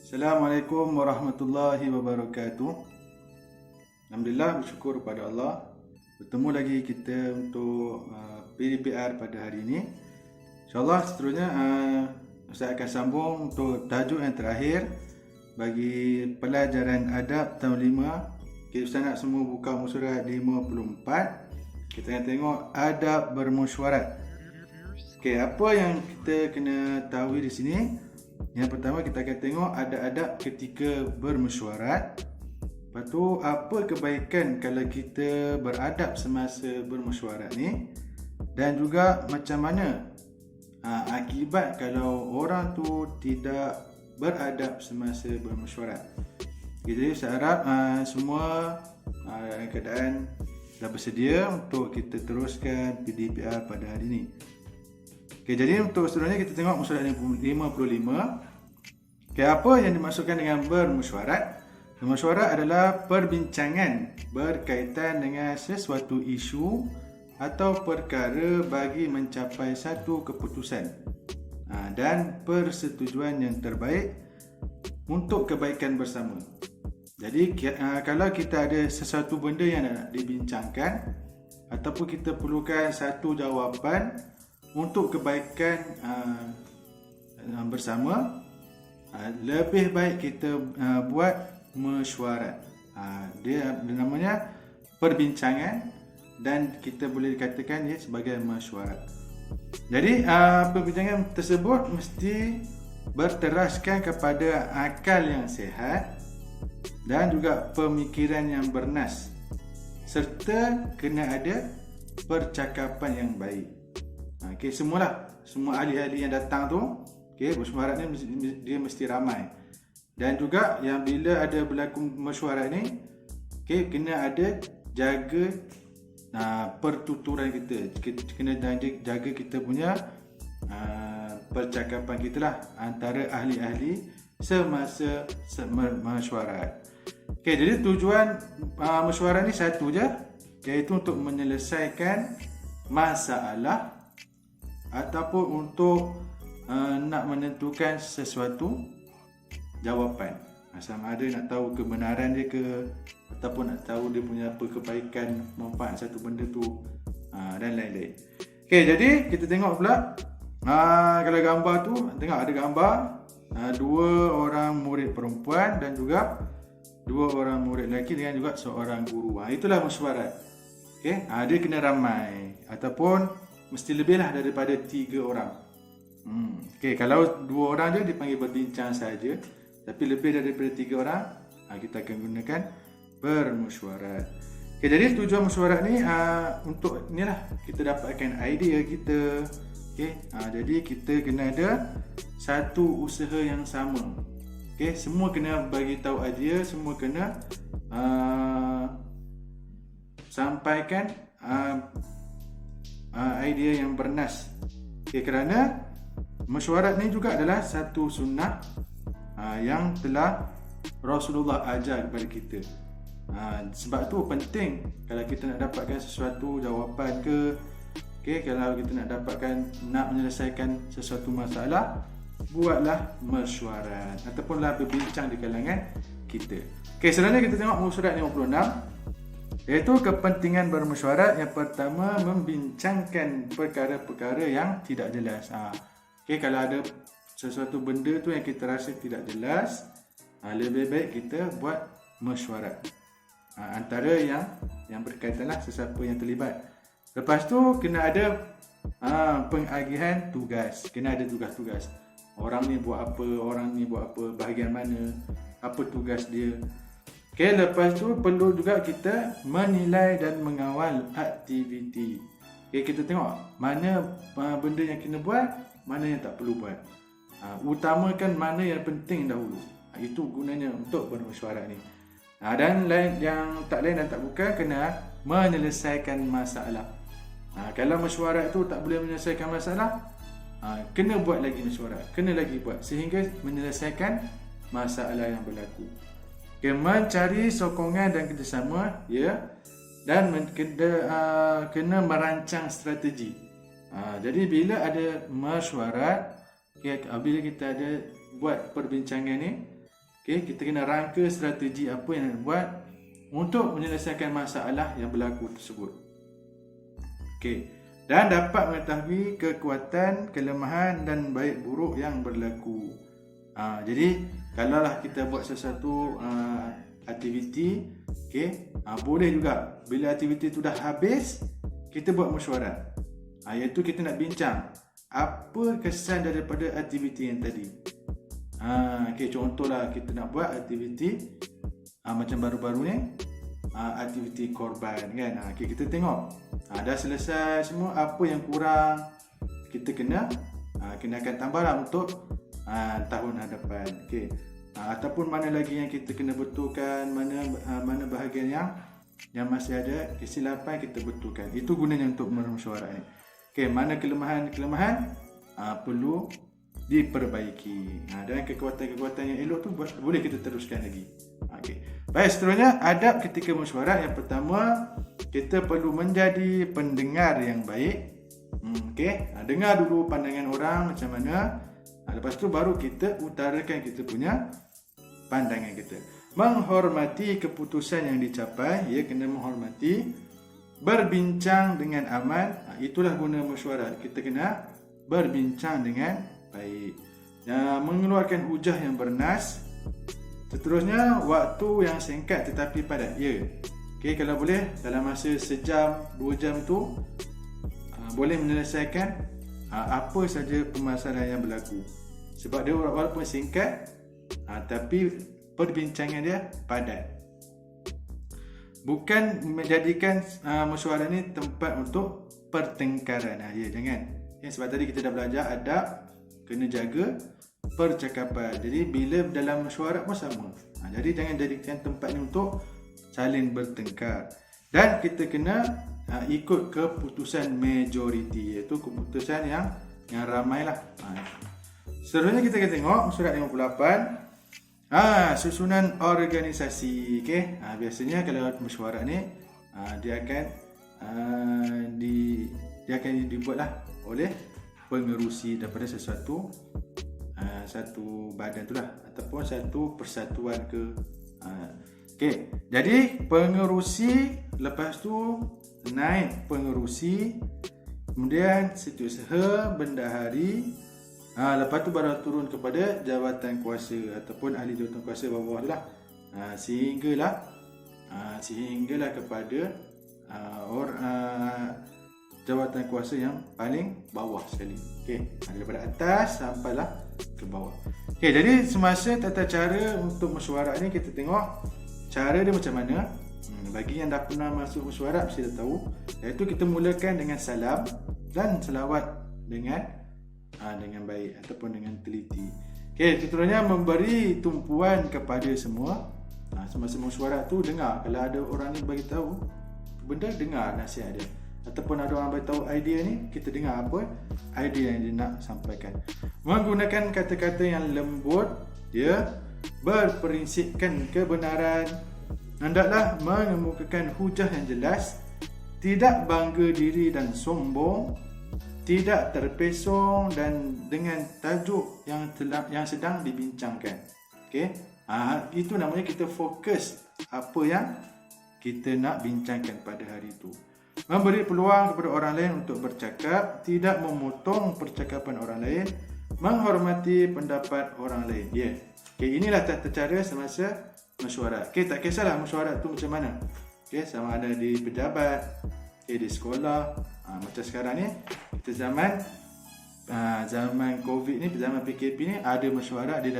Assalamualaikum warahmatullahi wabarakatuh. Alhamdulillah, bersyukur kepada Allah. Bertemu lagi kita untuk PDPR pada hari ini. InsyaAllah seterusnya Ustaz akan sambung untuk tajuk yang terakhir bagi pelajaran adab tahun 5. Okay, Ustaz nak semua buka muka surat 54. Kita akan tengok adab bermesyuarat. Okay, apa yang kita kena tahu di sini? Yang pertama kita akan tengok adab-adab ketika bermesyuarat. Lepas tu apa kebaikan kalau kita beradab semasa bermesyuarat ni, dan juga macam mana akibat kalau orang tu tidak beradab semasa bermesyuarat. Jadi saya harap semua dalam keadaan dah bersedia untuk kita teruskan PDPR pada hari ini. Okay, jadi untuk seterusnya kita tengok muka surat 55. Okay, apa yang dimaksudkan dengan bermesyuarat? Bermesyuarat adalah perbincangan berkaitan dengan sesuatu isu atau perkara bagi mencapai satu keputusan dan persetujuan yang terbaik untuk kebaikan bersama. Jadi kalau kita ada sesuatu benda yang nak dibincangkan ataupun kita perlukan satu jawapan untuk kebaikan bersama, lebih baik kita buat mesyuarat. Dia namanya perbincangan dan kita boleh dikatakan dia sebagai mesyuarat. Jadi perbincangan tersebut mesti berteraskan kepada akal yang sihat dan juga pemikiran yang bernas, serta kena ada percakapan yang baik. Okey, semua ahli-ahli yang datang tu, okey, mesyuarat ni dia mesti ramai. Dan juga yang bila ada berlaku mesyuarat ni, okey, kena ada jaga pertuturan kita. Kena jaga kita punya percakapan kita lah antara ahli-ahli semasa mesyuarat. Okey, jadi tujuan mesyuarat ni satu je, iaitu untuk menyelesaikan masalah ataupun untuk nak menentukan sesuatu jawapan. Sama ada nak tahu kebenaran dia ke, ataupun nak tahu dia punya apa kebaikan, manfaat satu benda tu, dan lain-lain. Okey, jadi kita tengok pula kalau gambar tu, tengok ada gambar dua orang murid perempuan dan juga dua orang murid lelaki dengan juga seorang guru. Itulah mesyuarat. Okey, dia kena ramai ataupun mesti lebih lah daripada 3 orang. Okey, kalau 2 orang je dipanggil berbincang saja, tapi lebih daripada 3 orang kita akan gunakan bermesyuarat. Okey, jadi tujuan mesyuarat ni untuk inilah kita dapatkan idea kita. Okey, jadi kita kena ada satu usaha yang sama. Okey, semua kena bagi tahu idea, semua kena sampaikan idea yang bernas. Okay, kerana mesyuarat ni juga adalah satu sunnah yang telah Rasulullah ajar kepada kita. Sebab tu penting kalau kita nak dapatkan sesuatu jawapan ke, okay, kalau kita nak menyelesaikan sesuatu masalah, buatlah mesyuarat ataupun berbincang di kalangan kita. Okay, selanjutnya kita tengok muka surat 56, iaitu kepentingan bermesyuarat. Yang pertama, membincangkan perkara-perkara yang tidak jelas. Okay, kalau ada sesuatu benda tu yang kita rasa tidak jelas, lebih baik kita buat mesyuarat antara yang berkaitanlah sesiapa yang terlibat. Lepas tu kena ada pengagihan tugas. Kena ada tugas-tugas. Orang ni buat apa, orang ni buat apa, bahagian mana, apa tugas dia. Okay, lepas tu perlu juga kita menilai dan mengawal aktiviti. Okay, kita tengok mana benda yang kena buat, mana yang tak perlu buat. Utamakan mana yang penting dahulu. Itu gunanya untuk bermesyuarat ni. Dan yang tak lain dan tak bukan, kena menyelesaikan masalah. Kalau mesyuarat tu tak boleh menyelesaikan masalah, kena buat lagi mesyuarat, kena lagi buat sehingga menyelesaikan masalah yang berlaku. Okay, mencari sokongan dan kerjasama, dan kena merancang strategi. Jadi bila ada mesyuarat, bila kita ada buat perbincangan ni, Okey, kita kena rangka strategi apa yang nak buat untuk menyelesaikan masalah yang berlaku tersebut. Okey, dan dapat mengetahui kekuatan, kelemahan dan baik buruk yang berlaku. Jadi kalaulah kita buat sesuatu aktiviti, okey, boleh juga bila aktiviti itu dah habis, kita buat mesyuarat. Iaitu kita nak bincang apa kesan daripada aktiviti yang tadi. Okey, contohlah kita nak buat aktiviti macam baru-baru ni, aktiviti korban kan. Okey, kita tengok dah selesai semua, apa yang kurang kita kenakan tambahlah untuk tahun hadapan. Okey, ataupun mana lagi yang kita kena betulkan, mana bahagian yang masih ada kesilapan kita betulkan. Itu gunanya untuk mesyuarat ni. Okey, mana kelemahan perlu diperbaiki. Dan kekuatan-kekuatan yang elok tu boleh kita teruskan lagi. Okey. Baik, seterusnya adab ketika mesyuarat. Yang pertama, kita perlu menjadi pendengar yang baik. Okey, dengar dulu pandangan orang macam mana. Lepas tu baru kita utarakan kita punya pandangan kita. Menghormati keputusan yang dicapai, ia kena menghormati. Berbincang dengan aman, itulah guna mesyuarat. Kita kena berbincang dengan baik. Mengeluarkan hujah yang bernas. Seterusnya, waktu yang singkat tetapi padat. Ya. Okey, kalau boleh dalam masa sejam, 2 jam tu boleh menyelesaikan apa saja permasalahan yang berlaku. Sebab dia walaupun singkat tapi perbincangan dia padat. Bukan menjadikan mesyuarat ni tempat untuk pertengkaran. Ya, jangan. Sebab tadi kita dah belajar adab, kena jaga percakapan. Jadi bila dalam mesyuarat pun sama. Jadi jangan jadikan tempat ni untuk saling bertengkar. Dan kita kena ikut keputusan majoriti, iaitu keputusan yang ramailah. Seterusnya kita akan tengok surat 58. Susunan organisasi. Okey. Biasanya kalau mesyuarat ni dia akan dibuatlah oleh pengerusi daripada satu badan itulah, ataupun satu persatuan ke. Okey. Jadi pengerusi, lepas tu naik pengerusi, kemudian setiausaha, bendahari, lepas tu baru turun kepada jawatan kuasa ataupun ahli jawatan kuasa bawah tu lah. Sehinggalah kepada jawatan kuasa yang paling bawah sekali. Okey, daripada atas sampailah ke bawah. Okey, jadi semasa tata cara untuk mesyuarat ni kita tengok cara dia macam mana. Bagi yang dah pernah masuk mesyuarat mesti dah tahu, iaitu kita mulakan dengan salam dan selawat dengan baik ataupun dengan teliti. Okey, seterusnya memberi tumpuan kepada semua. Semasa mesyuarat tu dengar, kalau ada orang ni bagi tahu benda, dengar nasihat dia. Ataupun ada orang beritahu idea ni, kita dengar apa idea yang dia nak sampaikan. Menggunakan kata-kata yang lembut, berprinsipkan kebenaran, hendaklah mengemukakan hujah yang jelas, tidak bangga diri dan sombong, tidak terpesong dan dengan tajuk yang sedang dibincangkan. Okey, itu namanya kita fokus apa yang kita nak bincangkan pada hari itu. Memberi peluang kepada orang lain untuk bercakap, tidak memotong percakapan orang lain, menghormati pendapat orang lain. Okey, inilah tata cara semasa mesyuarat. Okey, tak kisahlah mesyuarat tu macam mana. Okey, sama ada di pejabat, di sekolah. Macam sekarang ni, kita zaman COVID ni, zaman PKP ni, ada mesyuarat di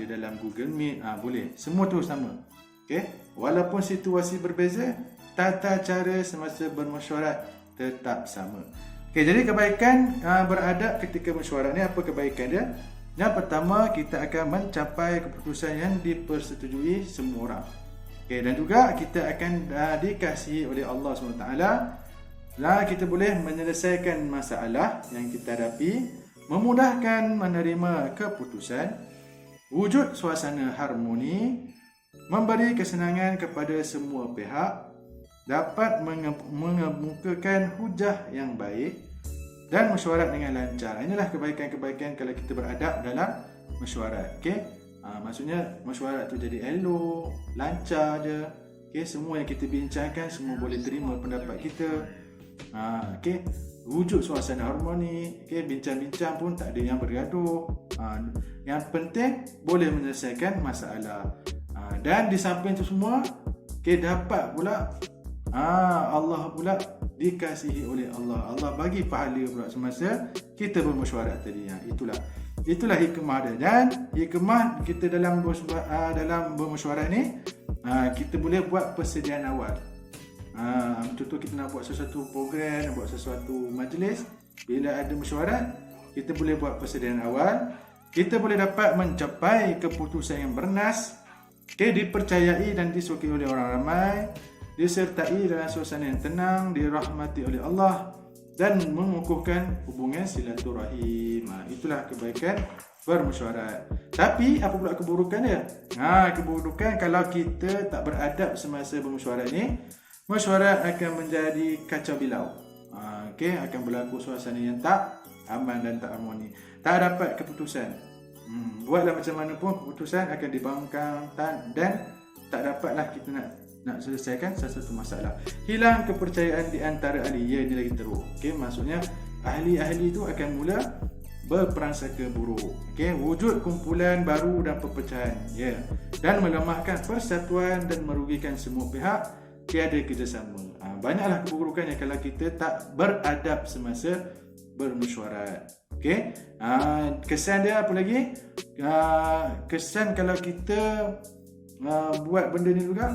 dalam Google Meet. Boleh. Semua tu sama. Okey, walaupun situasi berbeza, tata cara semasa bermesyuarat tetap sama. Okey, jadi kebaikan beradab ketika mesyuarat ni, apa kebaikan dia? Yang pertama, kita akan mencapai keputusan yang dipersetujui semua orang. Okey, dan juga kita akan dikasihi oleh Allah SWT. Kita boleh menyelesaikan masalah yang kita hadapi, memudahkan menerima keputusan, wujud suasana harmoni, memberi kesenangan kepada semua pihak, dapat mengemukakan hujah yang baik dan mesyuarat dengan lancar. Inilah kebaikan-kebaikan kalau kita beradab dalam mesyuarat. Okey, Maksudnya mesyuarat tu jadi elok, lancar je. Okay, semua yang kita bincangkan semua boleh terima pendapat kita. Okay, wujud suasana harmoni. Okay, bincang-bincang pun tak ada yang bergaduh. Yang penting boleh menyelesaikan masalah. Dan di samping itu semua, okay, dapat pula Allah pula dikasihi oleh Allah. Allah bagi pahala pula semasa kita bermesyuarat tadi. Itulah hikmah dia. Dan hikmah kita dalam bermesyuarat ni, kita boleh buat persediaan awal. Contoh kita nak buat sesuatu program, nak buat sesuatu majlis, bila ada mesyuarat, kita boleh buat persediaan awal. Kita boleh dapat mencapai keputusan yang bernas, dipercayai dan disukai oleh orang ramai, disertai dalam suasana yang tenang, dirahmati oleh Allah dan mengukuhkan hubungan silaturahim. Itulah kebaikan bermesyuarat. Tapi apa pula keburukan dia? Keburukan kalau kita tak beradab semasa bermesyuarat ni, mesyuarat akan menjadi kacau bilau. Akan berlaku suasana yang tak aman dan tak harmoni. Tak dapat keputusan. Buatlah macam mana pun, keputusan akan dibangkang dan tak dapatlah kita nak selesaikan sesuatu masalah. Hilang kepercayaan di antara ahli. Ini lagi teruk. Maksudnya ahli-ahli itu akan mula berprasangka buruk. Wujud kumpulan baru dan perpecahan. Dan melemahkan persatuan dan merugikan semua pihak. Tiada kerjasama. Banyaklah keburukannya kalau kita tak beradab semasa bermesyuarat. Kesan dia apa lagi? Kesan kalau kita buat benda ni juga,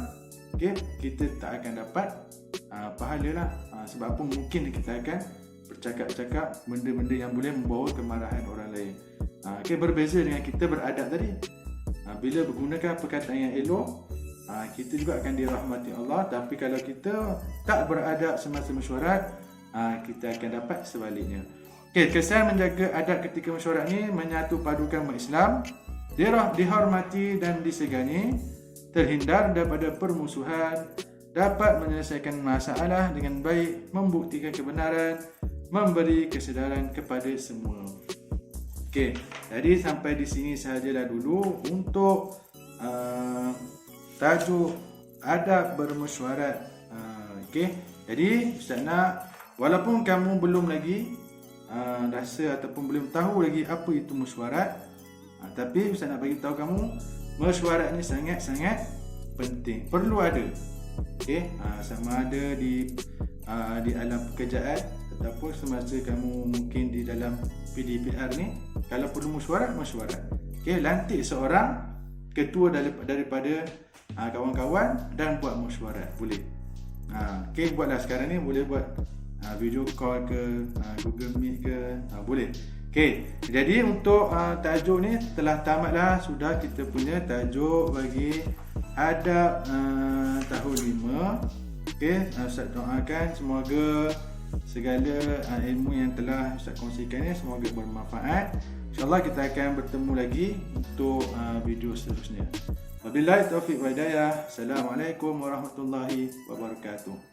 kita tak akan dapat pahala lah. Sebab apa? Mungkin kita akan bercakap-cakap benda-benda yang boleh membawa kemarahan orang lain. Berbeza dengan kita beradab tadi. Bila menggunakan perkataan yang elok, kita juga akan dirahmati Allah. Tapi kalau kita tak beradab semasa mesyuarat, kita akan dapat sebaliknya. Kesan menjaga adab ketika mesyuarat ni menyatu padukan umat Islam, dihormati dan disegani, terhindar daripada permusuhan, dapat menyelesaikan masalah dengan baik, membuktikan kebenaran, memberi kesedaran kepada semua. Jadi sampai di sini sahajalah dulu untuk tajuk adab bermesyuarat. Jadi Ustaz nak, walaupun kamu belum lagi rasa ataupun belum tahu lagi apa itu mesyuarat, tapi Ustaz nak bagi tahu kamu, mesyuarat ni sangat-sangat penting, perlu ada. Sama ada di alam pekerjaan ataupun semasa kamu mungkin di dalam PDPR ni, kalau perlu mesyuarat. Lantik seorang ketua daripada kawan-kawan dan buat mesyuarat, boleh. Buatlah sekarang ni, boleh buat video call ke, Google Meet ke, boleh. Jadi untuk tajuk ni telah tamatlah sudah kita punya tajuk bagi adab tahun 5. Ustaz doakan semoga segala ilmu yang telah Ustaz kongsikan ni semoga bermanfaat. InsyaAllah kita akan bertemu lagi untuk video seterusnya. Wabillahi taufiq wa hidayah. Assalamualaikum warahmatullahi wabarakatuh.